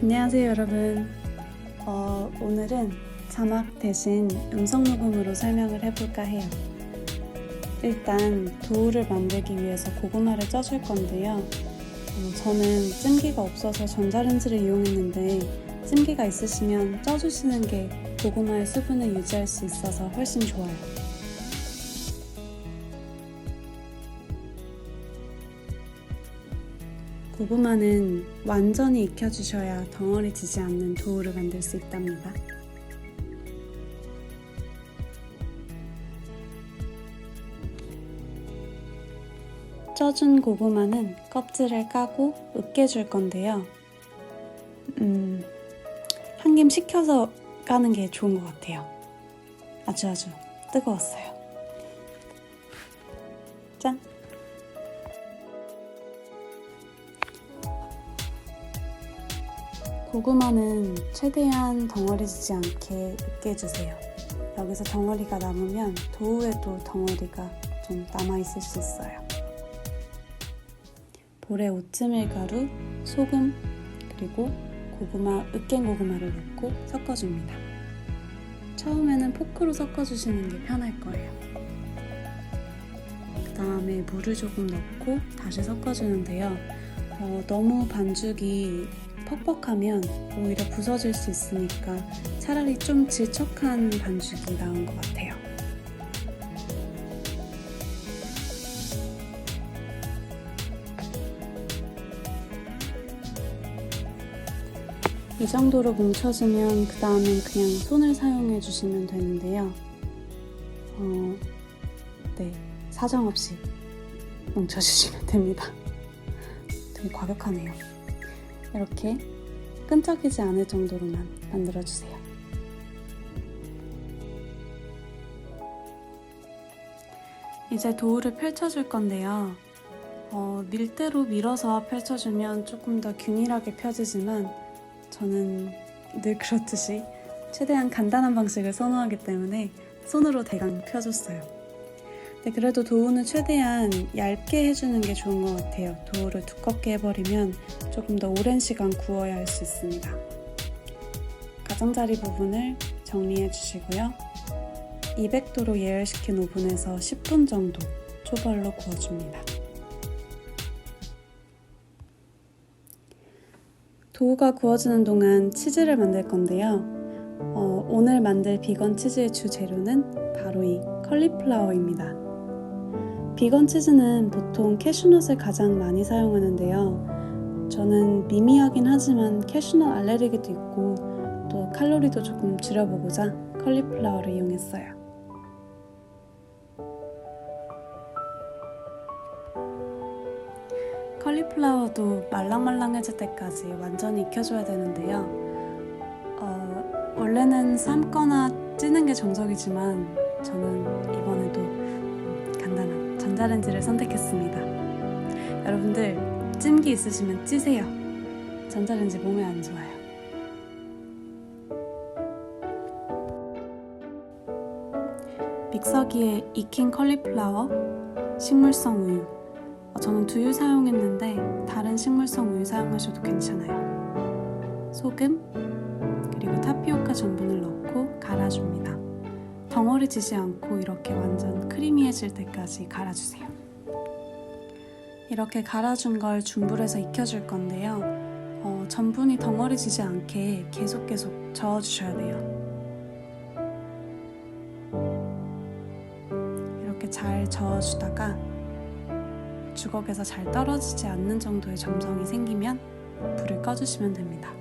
안녕하세요 여러분. 오늘은 자막 대신 음성 녹음으로 설명을 해볼까 해요. 일단 도우를 만들기 위해서 고구마를 쪄줄 건데요. 저는 찜기가 없어서 전자레인지를 이용했는데 찜기가 있으시면 쪄주시는 게 고구마의 수분을 유지할 수 있어서 훨씬 좋아요. 고구마는 완전히 익혀주셔야 덩어리 지지 않는 도우를 만들 수 있답니다. 쪄준 고구마는 껍질을 까고 으깨줄 건데요. 한 김 식혀서 까는 게 좋은 것 같아요. 아주 뜨거웠어요. 짠! 고구마는 최대한 덩어리지지 않게 으깨주세요. 여기서 덩어리가 남으면 도우에도 덩어리가 좀 남아있을 수 있어요. 볼에 오트밀가루, 소금, 그리고 으깬 고구마를 넣고 섞어줍니다. 처음에는 포크로 섞어주시는 게 편할 거예요. 그 다음에 물을 조금 넣고 다시 섞어주는데요. 너무 반죽이 퍽퍽하면 오히려 부서질 수 있으니까 차라리 좀 질척한 반죽이 나은 것 같아요. 이 정도로 뭉쳐주면 그 다음엔 그냥 손을 사용해 주시면 되는데요. 네, 사정없이 뭉쳐주시면 됩니다. 되게 과격하네요. 이렇게 끈적이지 않을 정도로만 만들어주세요. 이제 도우를 펼쳐줄 건데요. 밀대로 밀어서 펼쳐주면 조금 더 균일하게 펴지지만 저는 늘 그렇듯이 최대한 간단한 방식을 선호하기 때문에 손으로 대강 펴줬어요. 근데 그래도 도우는 최대한 얇게 해주는 게 좋은 것 같아요. 도우를 두껍게 해버리면 조금 더 오랜 시간 구워야 할 수 있습니다. 가장자리 부분을 정리해 주시고요. 200도로 예열시킨 오븐에서 10분 정도 초벌로 구워줍니다. 도우가 구워지는 동안 치즈를 만들 건데요. 오늘 만들 비건 치즈의 주 재료는 바로 이 컬리플라워입니다. 비건 치즈는 보통 캐슈넛을 가장 많이 사용하는데요. 저는 미미하긴 하지만 캐슈넛 알레르기도 있고 또 칼로리도 조금 줄여보고자 컬리플라워를 이용했어요. 컬리플라워도 말랑말랑해질 때까지 완전히 익혀줘야 되는데요. 원래는 삶거나 찌는 게 정석이지만 저는 이번에도 간단한 전자레인지를 선택했습니다. 여러분들 찜기 있으시면 찌세요. 전자레인지 몸에 안 좋아요. 믹서기에 익힌 컬리플라워, 식물성 우유, 저는 두유 사용했는데 다른 식물성 우유 사용하셔도 괜찮아요. 소금, 그리고 타피오카 전분을 넣고 갈아줍니다. 덩어리 지지 않고 이렇게 완전 크리미해질 때까지 갈아주세요. 이렇게 갈아준 걸 중불에서 익혀줄 건데요. 전분이 덩어리 지지 않게 계속 저어주셔야 돼요. 이렇게 잘 저어주다가 주걱에서 잘 떨어지지 않는 정도의 점성이 생기면 불을 꺼주시면 됩니다.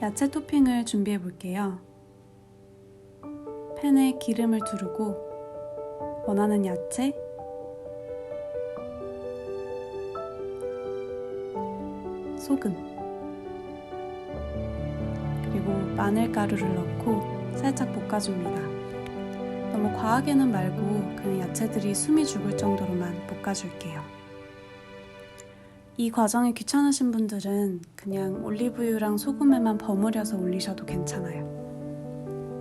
야채 토핑을 준비해 볼게요. 팬에 기름을 두르고 원하는 야채, 소금, 그리고 마늘가루를 넣고 살짝 볶아줍니다. 너무 과하게는 말고 그냥 야채들이 숨이 죽을 정도로만 볶아줄게요. 이 과정이 귀찮으신 분들은 그냥 올리브유랑 소금에만 버무려서 올리셔도 괜찮아요.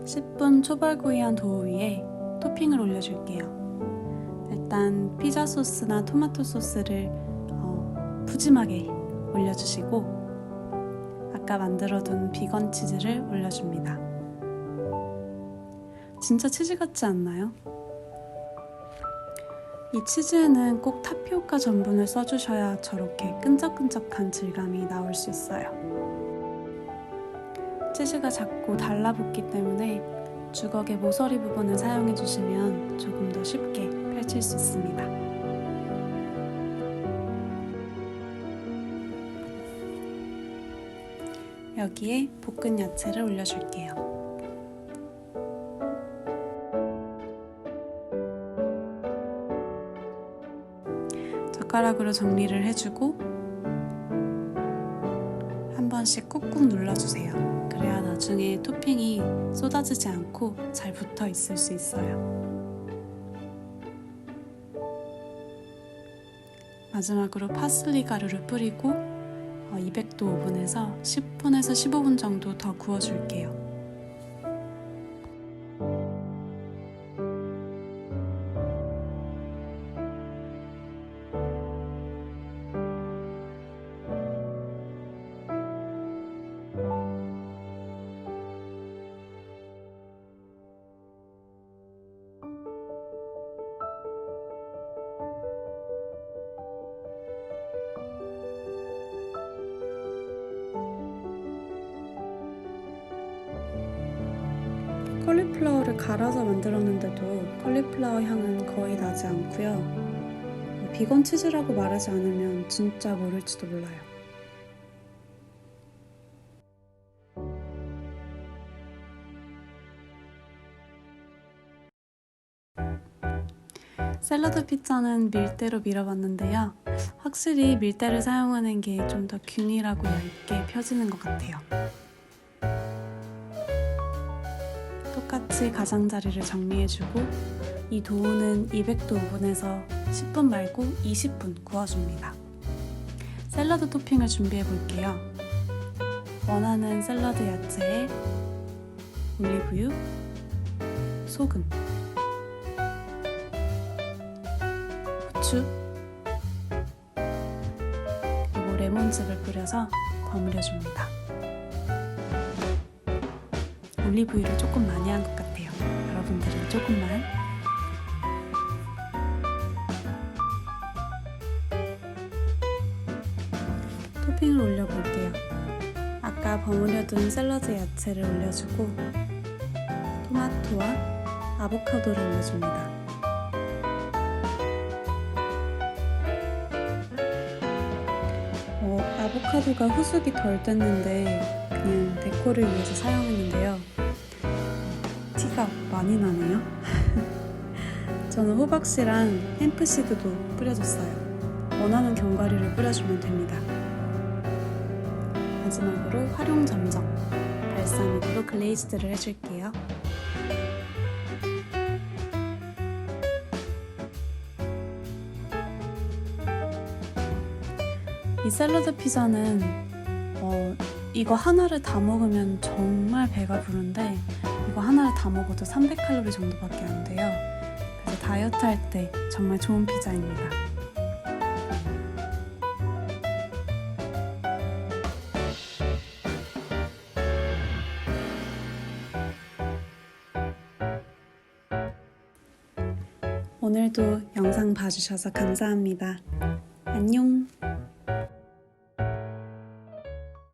10분 초벌구이한 도우 위에 토핑을 올려줄게요. 일단 피자 소스나 토마토 소스를 푸짐하게 올려주시고 아까 만들어둔 비건 치즈를 올려줍니다. 진짜 치즈 같지 않나요? 이 치즈에는 꼭 타피오카 전분을 써주셔야 저렇게 끈적끈적한 질감이 나올 수 있어요. 치즈가 작고 달라붙기 때문에 주걱의 모서리 부분을 사용해주시면 조금 더 쉽게 펼칠 수 있습니다. 여기에 볶은 야채를 올려줄게요. 젓가락으로 정리를 해주고 한 번씩 꾹꾹 눌러주세요. 그래야 나중에 토핑이 쏟아지지 않고 잘 붙어 있을 수 있어요. 마지막으로 파슬리 가루를 뿌리고 200도 오븐에서 10분에서 15분 정도 더 구워줄게요. 컬리플라워를 갈아서 만들었는데도 컬리플라워 향은 거의 나지 않고요. 비건 치즈라고 말하지 않으면 진짜 모를지도 몰라요. 샐러드 피자는 밀대로 밀어봤는데요. 확실히 밀대를 사용하는 게 좀 더 균일하고 얇게 펴지는 것 같아요. 똑같이 가장자리를 정리해주고 이 도우는 200도 오븐에서 10분 말고 20분 구워줍니다. 샐러드 토핑을 준비해 볼게요. 원하는 샐러드 야채에 올리브유, 소금, 후추, 그리고 레몬즙을 뿌려서 버무려줍니다. 올리브유를 조금 많이 한 것 같아요. 여러분들은 조금만. 토핑을 올려볼게요. 아까 버무려둔 샐러드 야채를 올려주고 토마토와 아보카도를 올려줍니다. 아보카도가 후숙이 덜 됐는데 그냥 데코를 위해서 사용했는데요. 티가 많이 나네요. 저는 호박씨랑 햄프시드도 뿌려줬어요. 원하는 견과류를 뿌려주면 됩니다. 마지막으로 활용 점정, 발사믹으로 글레이즈드를 해줄게요. 이 샐러드 피자는 이거 하나를 다 먹으면 정말 배가 부른데 이거 하나를 다 먹어도 300칼로리 정도밖에 안 돼요. 그래서 다이어트 할 때 정말 좋은 피자입니다. 오늘도 영상 봐주셔서 감사합니다. 안녕!